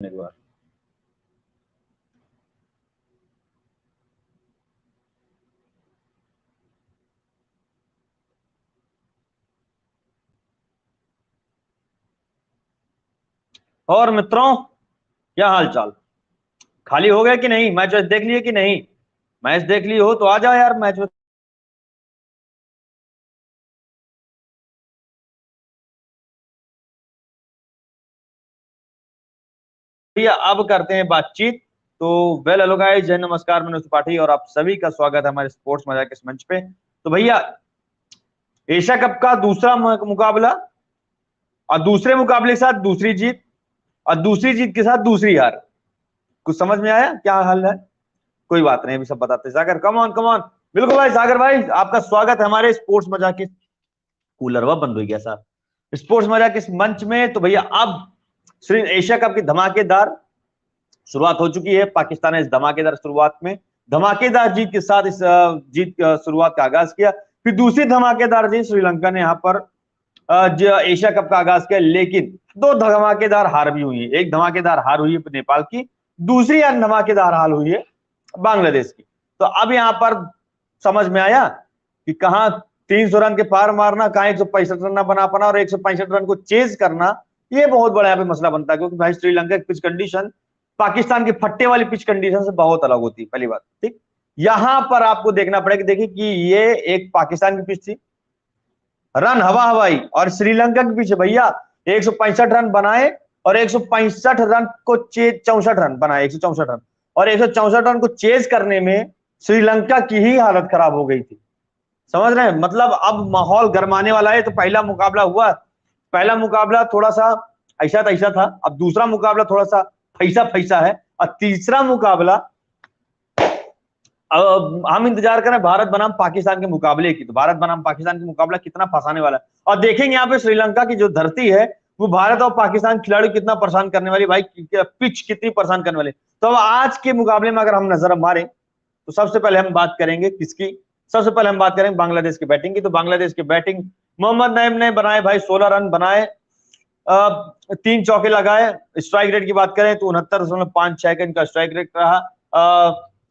एक बार। और मित्रों, क्या हाल चाल? खाली हो गए कि नहीं? मैच वैच देख लिए कि नहीं? मैच देख लिए हो तो आ जाओ यार मैच में। भैया अब करते हैं बातचीत। तो वेल हेलो गाइस, जय नमस्कार, मनोज त्रिपाठी और आप सभी का स्वागत है हमारे स्पोर्ट्स मजा के इस मंच पे। तो भैया, एशिया कप का दूसरा मुकाबला और दूसरे मुकाबले के साथ दूसरी जीत और दूसरी जीत के साथ दूसरी हार। कुछ समझ में आया क्या हाल है? कोई बात नहीं, अभी सब बताते हैं। सागर कम ऑन कम ऑन। बिल्कुल भाई, सागर भाई आपका स्वागत है हमारे स्पोर्ट्स मजा के। कूलर वह बंद हो गया सर। स्पोर्ट्स मजा के इस मंच में। तो भैया अब श्री एशिया कप की धमाकेदार शुरुआत हो चुकी है। पाकिस्तान ने इस धमाकेदार शुरुआत में धमाकेदार जीत के साथ इस जीत शुरुआत का आगाज किया। फिर दूसरी धमाकेदार जीत श्रीलंका ने यहां पर एशिया कप का आगाज किया। लेकिन दो धमाकेदार हार भी हुई है। एक धमाकेदार हार हुई है नेपाल की, दूसरी धमाकेदार हार हुई है बांग्लादेश की। तो अब यहां पर समझ में आया कि कहां 300 रन के पार मारना, कहां 165 रन बना पाना और 165 रन को चेज करना, ये बहुत बड़ा यहाँ पे मसला बनता है। क्योंकि भाई श्रीलंका की पिच कंडीशन पाकिस्तान की फट्टे वाली पिच कंडीशन से बहुत अलग होती है, पहली बात। ठीक, यहां पर आपको देखना पड़ेगा। देखिए कि ये एक पाकिस्तान की पिच थी, रन हवा हवाई, और श्रीलंका के पीछे भैया 165 रन बनाए और 165 रन को 64 रन बनाए, 164 रन, और 164 रन को चेज करने में श्रीलंका की ही हालत खराब हो गई थी। समझ रहे हैं? मतलब अब माहौल गरमाने वाला है। तो पहला मुकाबला हुआ, पहला मुकाबला थोड़ा सा ऐसा था। अब दूसरा मुकाबला थोड़ा सा फैसा फैसा है। और तीसरा मुकाबला हम इंतजार करें भारत बनाम पाकिस्तान के मुकाबले की। तो भारत बनाम पाकिस्तान के मुकाबला कितना फंसाने वाला है, और देखेंगे यहाँ पे श्रीलंका की जो धरती है वो भारत और पाकिस्तान खिलाड़ी कितना परेशान करने वाली, भाई पिच कितनी परेशान करने वाली। तो अब आज के मुकाबले में अगर हम नजर मारें तो सबसे पहले हम बात करेंगे किसकी? सबसे पहले हम बात करेंगे बांग्लादेश की बैटिंग की। तो बांग्लादेश की बैटिंग, मोहम्मद नईम ने बनाए भाई 16 रन बनाए, 3 चौके लगाए। स्ट्राइक रेट की बात करें तो 69.56 का इनका स्ट्राइक रेट रहा।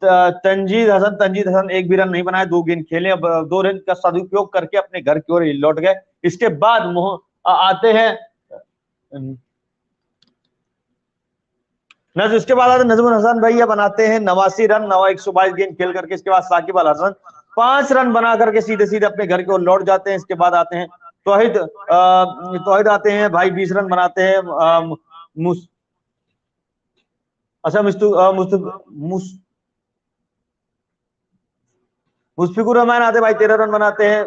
तंजीद हसन एक भी रन नहीं बनाए, 2 गेंद खेले। अब 2 रन का सदुपयोग करके अपने घर की ओर लौट गए। इसके बाद आते हैं इसके बाद आते नजमुल हसन भैया, बनाते हैं 89 रन, 122 गेंद खेल करके। इसके बाद साकिब अल हसन 5 रन बना करके सीधे सीधे अपने घर की ओर लौट जाते हैं। इसके बाद आते हैं तौहिद आते हैं भाई, 20 रन बनाते हैं। अच्छा, मुश्फिकुर रहमान आते भाई, 13 रन बनाते हैं।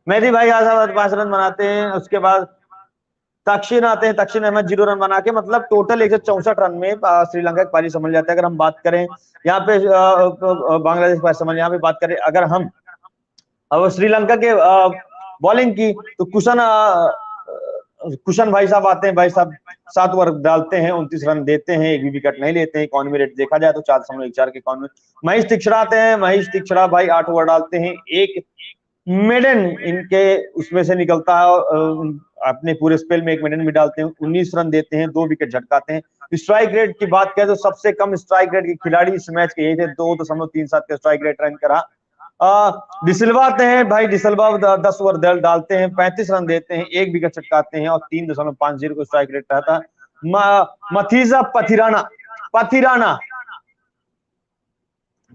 मेहदी भाई आजाद 5 रन बनाते हैं। उसके बाद तक्षिन आते हैं, तक्षिन अहमद 0 रन बना के, मतलब टोटल 164 रन में श्रीलंका की पारी संभल जाता है। अगर हम बात करें यहाँ पे बांग्लादेश पारी संभल, यहाँ पे बात करें अगर हम अब श्रीलंका के बॉलिंग की, तो कुशन भाई साहब आते हैं। भाई साहब 7 ओवर डालते हैं, 29 रन देते हैं, एक भी विकेट नहीं लेते हैं। इकोनॉमी रेट देखा जाए तो 4.14 के इकोनॉमी। महेश तीक्षणा आते हैं, महेश तीक्षणा भाई 8 ओवर डालते हैं, एक मेडन इनके उसमें से निकलता है, और अपने पूरे स्पेल में एक मेडन भी डालते हैं। 19 रन देते हैं, 2 विकेट झटकाते हैं। स्ट्राइक रेट की बात करें तो सबसे कम स्ट्राइक रेट के खिलाड़ी इस मैच के यही थे, 2.37 का स्ट्राइक रेट रन करा। डिसिल्वा आते हैं भाई, डिसिल्वा 10 ओवर डालते हैं, 35 रन देते हैं, एक विकेट चटकाते हैं, और 3.50 को स्ट्राइक रेट रहता है। मथीजा पथिराना पथिराना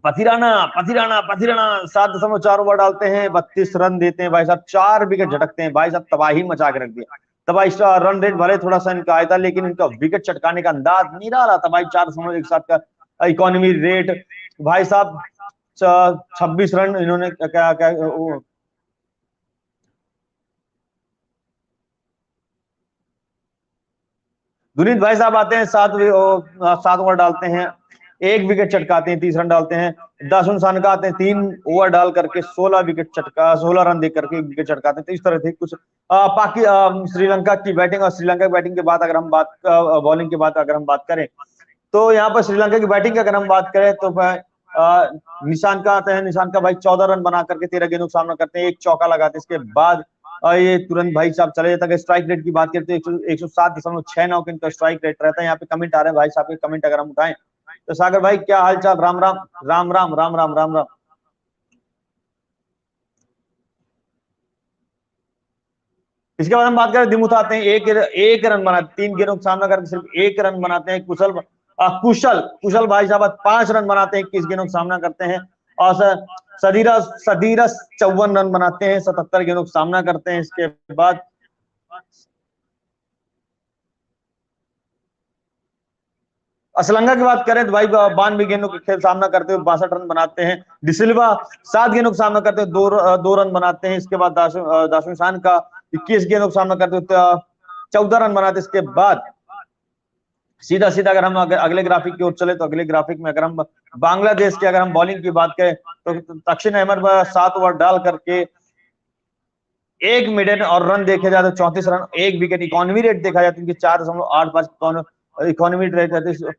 पथिराना पथिराना पथिराना 7.4 ओवर डालते हैं, 32 रन देते हैं। भाई साहब 4 विकेट झटकते हैं। भाई साहब तबाही मचा के रख दिया। तबाही रन रेट भले थोड़ा सा इनका आया था, लेकिन इनका विकेट चटकाने का अंदाज नहीं रहा था भाई। 4.17 का इकोनॉमी रेट। भाई साहब 26 रन इन्होंने क्या क्या दुनीत भाई साहब आते हैं, 7 ओवर डालते हैं, एक विकेट चटकाते हैं, 30 रन डालते हैं। दासुन सानका आते हैं, 3 ओवर डाल करके 16 रन दे करके विकेट चटकाते हैं। तो इस तरह से कुछ श्रीलंका की बैटिंग। और श्रीलंका की बैटिंग के बाद अगर हम बात बॉलिंग की बात अगर हम बात करें तो यहाँ पर श्रीलंका की बैटिंग की अगर हम बात करें तो निशान का आते हैं, निशान का भाई 14 रन बना करके 13 गेंदों का सामना करते हैं, एक चौका लगाते हैं। इसके बाद ये तुरंत भाई साहब चले जाता है। स्ट्राइक रेट की बात करते हैं 107.69 का इनका स्ट्राइक रेट रहता है। यहाँ पे कमेंट आ रहे हैं भाई साहब के, कमेंट अगर हम उठाएं तो सागर भाई क्या हाल चाल, राम राम राम राम राम राम राम राम। इसके बाद हम बात करें दिमुथ आते हैं, एक रन बनाते, 3 गेंदों का सामना करके सिर्फ 1 रन बनाते हैं। कुशल कुशल भाई साहब 5 रन बनाते हैं, 21 गेंदों का सामना करते हैं। और सदीरस सदीरस 54 रन बनाते हैं, 77 गेंदों का सामना करते हैं। इसके बाद असलंगा की बात करें तो भाई 92 गेंदों के खेल सामना करते हुए 62 रन बनाते हैं। डिसिल्वा 7 गेंदों का सामना करते हुए दो रन बनाते हैं। इसके बाद दाशुन शान का 21 गेंदों का सामना करते हुए 14 रन बनाते हैं। इसके बाद सीधा सीधा अगर हम अगले ग्राफिक की ओर चले तो अगले ग्राफिक में अगर हम बांग्लादेश की अगर हम बॉलिंग की बात करें तो तस्किन अहमद 7 ओवर डाल करके 1 मिडन और रन देखे जाए तो 34 रन, 1 विकेट। इकोनॉमी रेट देखा जाए तो इनकी 4.85 इकोनॉमी रेट रहती है।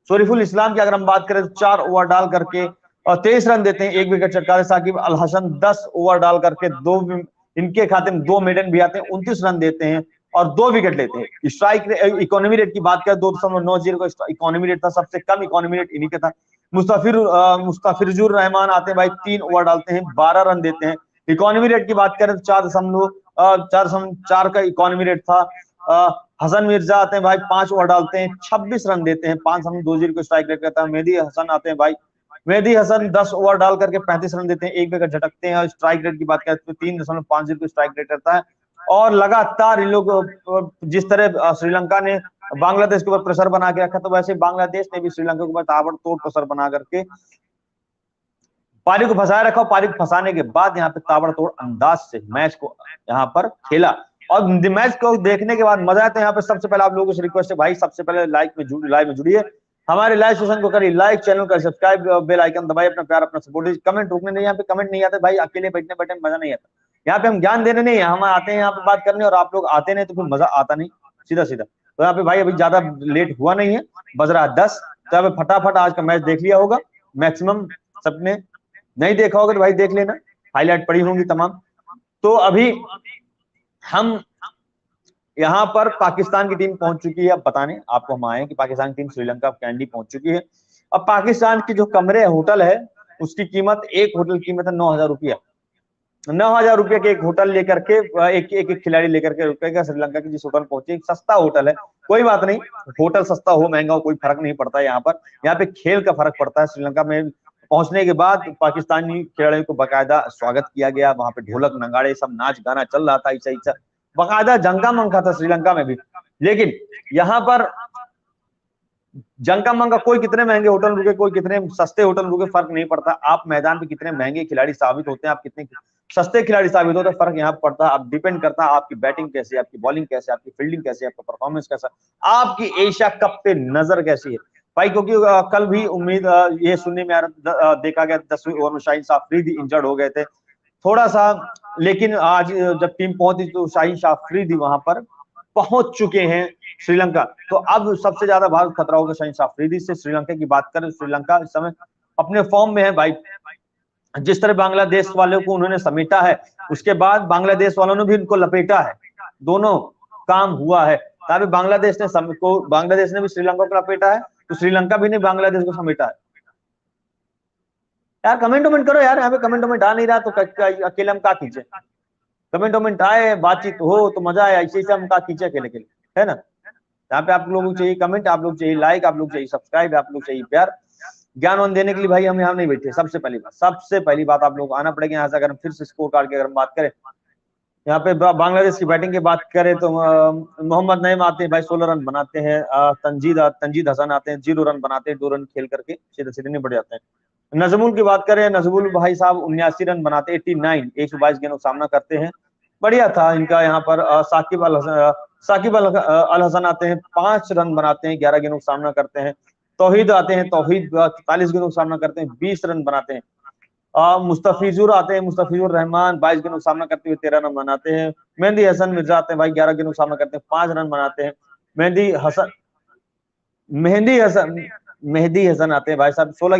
शरीफुल इस्लाम की अगर हम बात करें तो 4 ओवर डाल करके और 23 रन देते हैं, 1 विकेट चटकारे। साकिब अल हसन 10 ओवर डाल करके इनके खाते में 2 मिडन भी आते हैं, 29 रन देते हैं और 2 विकेट लेते हैं। स्ट्राइक इकोनॉमी रेट की बात करें 2.90 का इकोनॉमी रेट था, सबसे कम इकोनॉमी रेट इन्हीं का था। मुस्तफिजुर रहमान आते हैं भाई, 3 ओवर डालते हैं, 12 रन देते हैं। इकोनॉमी रेट की बात करें तो 4.4 का इकोनॉमी रेट था। हसन मिर्जा आते हैं भाई, 5 ओवर डालते हैं, 26 रन देते हैं, 5.20 को स्ट्राइक रेट रहता है। मेहदी हसन आते हैं भाई, मेहदी हसन 10 ओवर डाल करके 35 रन देते हैं, 1 विकेट झटकते हैं। और स्ट्राइक रेट की बात करें तो 3.50 को स्ट्राइक रेट रहता है। और लगातार इन लोग जिस तरह श्रीलंका ने बांग्लादेश के ऊपर प्रेशर बना के रखा, तो वैसे बांग्लादेश ने भी श्रीलंका के ऊपर ताबड़तोड़ प्रेशर बना करके पारी को फंसाया रखा। पारी को फंसाने के बाद यहाँ पे ताबड़तोड़ अंदाज से मैच को यहाँ पर खेला। और मैच को देखने के बाद मजा आता है। यहाँ पे सबसे पहले आप लोगों से रिक्वेस्ट है भाई, सबसे पहले लाइव में जुड़िए, हमारे लाइव सेशन को करिए लाइक, चैनल का सब्सक्राइब, बेल आइकन दबाइए, अपना प्यार अपना सपोर्ट। कमेंट रुकने नहीं, यहाँ पे कमेंट नहीं आते भाई, अकेले बैठने बैठे मजा नहीं आता। यहाँ पे हम ज्ञान देने नहीं है, हम आते हैं यहाँ पे बात करने, और आप लोग आते नहीं तो फिर मजा आता नहीं, सीधा सीधा। तो यहाँ पे भाई अभी ज्यादा लेट हुआ नहीं है, बज रहा है 10, तो यहाँ पे फटाफट आज का मैच देख लिया होगा मैक्सिमम सबने। नहीं देखा होगा तो भाई देख लेना, हाईलाइट पड़ी होंगी तमाम। तो अभी हम यहाँ पर पाकिस्तान की टीम पहुंच चुकी है। अब बताने आपको हम आए कि पाकिस्तान की टीम श्रीलंका कैंडी पहुंच चुकी है। अब पाकिस्तान की जो कमरे होटल है उसकी कीमत, एक होटल की कीमत है 9,000 रुपया। 9,000 रुपये के एक होटल लेकर के एक खिलाड़ी लेकर के रुकेगा श्रीलंका की जिस होटल पहुंचे। सस्ता होटल है, कोई बात नहीं, होटल सस्ता हो महंगा हो कोई फर्क नहीं पड़ता। यहाँ पे खेल का फर्क पड़ता है। श्रीलंका में पहुंचने के बाद पाकिस्तानी खिलाड़ियों को बाकायदा स्वागत किया गया, वहां पे ढोलक नगाड़े सब नाच गाना चल रहा था, ऐसा बाकायदा जंगा मंगा था श्रीलंका में भी। लेकिन यहाँ पर जंगा मंगा, कोई कितने महंगे होटल रुके, कोई कितने सस्ते होटल रुके, फर्क नहीं पड़ता। आप मैदान पे कितने महंगे खिलाड़ी साबित होते हैं, आप कितने सस्ते खिलाड़ी साबित होते हैं, फर्क यहाँ पड़ता है। आप डिपेंड करता है आपकी बैटिंग कैसी है, आपकी बॉलिंग कैसी है, आपकी फील्डिंग कैसी है, आपका परफॉर्मेंस कैसा, आपकी एशिया कप पे नजर कैसी है भाई। क्योंकि कल भी उम्मीद ये सुनने में देखा गया 10वीं ओवर में शाहीन शाह अफरीदी इंजर्ड हो गए थे थोड़ा सा, लेकिन आज जब टीम पहुंची तो शाहीन शाह अफरीदी वहां पर पहुंच चुके हैं श्रीलंका। तो अब सबसे ज्यादा भारत खतरा होगा शाहीन शाह अफरीदी से। श्रीलंका की बात करें, श्रीलंका इस समय अपने फॉर्म में है भाई। जिस तरह बांग्लादेश वालों को उन्होंने समेटा है, उसके बाद बांग्लादेश वालों ने भी उनको लपेटा है, दोनों काम हुआ है। तभी बांग्लादेश ने भी श्रीलंका को लपेटा है, तो श्रीलंका भी ने बांग्लादेश को समेटा है। यार कमेंट करो यार, यहाँ पे कमेंट आ नहीं रहा तो अकेले हम क्या खींचे। कमेंट आए, बातचीत हो तो मजा आए, ऐसे हम क्या खींचे अकेले अकेले, है ना। यहाँ पे आप लोगों को चाहिए कमेंट, आप लोग चाहिए लाइक, आप लोग चाहिए सब्सक्राइब, आप लोग चाहिए प्यार। ज्ञान देने के लिए भाई हम यहाँ नहीं बैठे। सबसे पहली बात आप लोग को आना पड़ेगा यहाँ से। अगर हम फिर से स्कोर कार्ड की अगर हम बात करें, यहाँ पे बांग्लादेश की बैटिंग की बात करें तो मोहम्मद नईम आते हैं भाई, 16 रन बनाते हैं। तंजीद हसन आते हैं, 0 रन बनाते हैं, 2 रन खेल करके सीधे सीधे निपट जाते हैं। नजमुल की बात करें, नजमुल भाई साहब 79 रन बनाते, 89, 122 गेंदों का सामना करते हैं। बढ़िया था इनका यहाँ पर। साकिब अल हसन आते हैं, 5 रन बनाते हैं, 11 गेंदों का सामना करते हैं। तौहीद आते हैं, तौहीद 44 गेंदों का सामना करते हैं, 20 रन बनाते हैं। मुस्तफिजुर आते हैं, मुस्तफिजुर रहमान 22 गेंदों का सामना करते हुए 13 रन बनाते हैं। मेहदी हसन मिर्जा आते हैं भाई, 11 गेंदों का सामना करते हैं, 5 रन बनाते हैं। मेहदी हसन मेहदी हसन आते हैं भाई साहब, 16